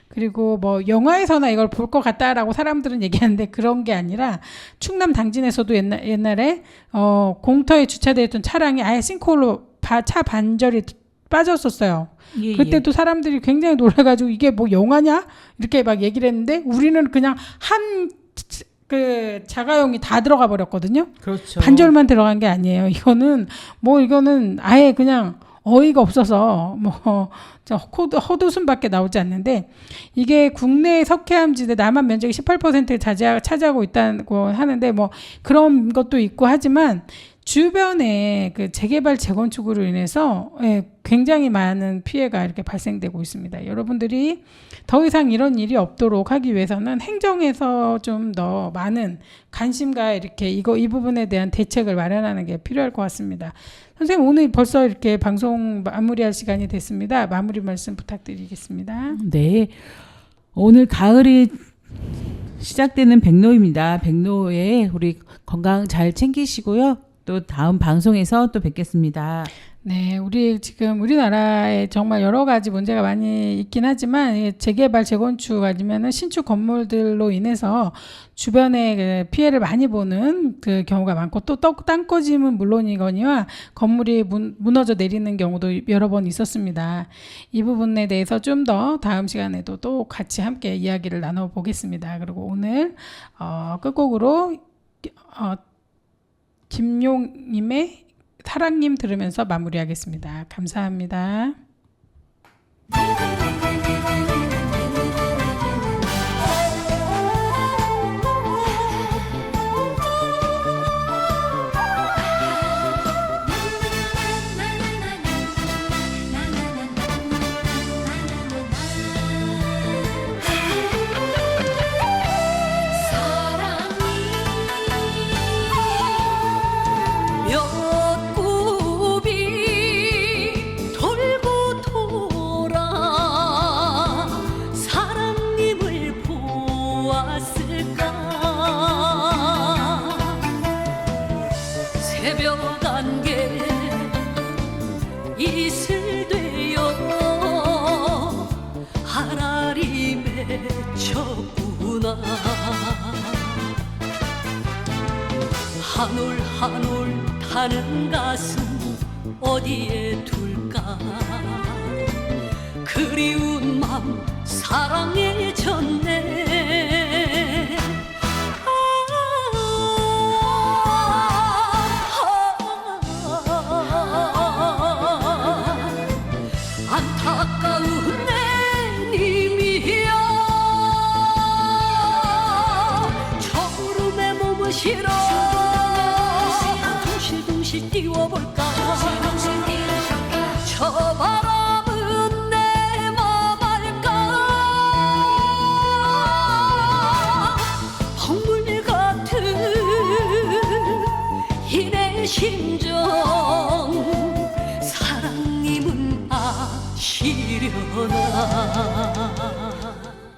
그리고 뭐 영화에서나 이걸 볼 것 같다라고 사람들은 얘기하는데 그런 게 아니라 충남 당진에서도 옛날에 공터에 주차되어 있던 차량이 아예 싱크홀로 차 반절이 빠졌었어요. 예, 그때도 사람들이 굉장히 놀라가지고 이게 뭐 영화냐 이렇게 막 얘기를 했는데 우리는 그냥 그 자가용이 다 들어가 버렸거든요. 그렇죠. 반절만 들어간 게 아니에요. 이거는 아예 그냥 어이가 없어서 헛웃음밖에 나오지 않는데 이게 국내 석회암지대 남한 면적이 18%를 차지하고 있다고 하는데 뭐 그런 것도 있고 하지만 주변에 그 재개발 재건축으로 인해서 굉장히 많은 피해가 이렇게 발생되고 있습니다. 여러분들이 더 이상 이런 일이 없도록 하기 위해서는 행정에서 좀 더 많은 관심과 이렇게 이 부분에 대한 대책을 마련하는 게 필요할 것 같습니다. 선생님 오늘 벌써 이렇게 방송 마무리할 시간이 됐습니다. 마무리 말씀 부탁드리겠습니다. 네. 오늘 가을이 시작되는 백로입니다. 백로에 우리 건강 잘 챙기시고요. 또 다음 방송에서 또 뵙겠습니다. 네, 우리 지금 우리나라에 정말 여러 가지 문제가 많이 있긴 하지만 이 재개발, 재건축 아니면은 신축 건물들로 인해서 주변에 그 피해를 많이 보는 그 경우가 많고 또 땅 꺼짐은 물론이거니와 건물이 무너져 내리는 경우도 여러 번 있었습니다. 이 부분에 대해서 좀 더 다음 시간에도 또 같이 함께 이야기를 나눠보겠습니다. 그리고 오늘 끝곡으로 김용님의 사랑님 들으면서 마무리하겠습니다. 감사합니다. 몇 굽이 돌고 돌아 사랑님을 보았을까. 새벽 안개 이슬되어 하나리 맺혔구나. 한 올 한 올 타는 가슴 어디에 둘까. 그리운 맘 사랑에 졌네. 안타까운 내 님이여 저구름에 몸을 실어 둥실둥실 띄워볼까. 저 바람은 내 맘 알까. 펑물 같은 이 내 심정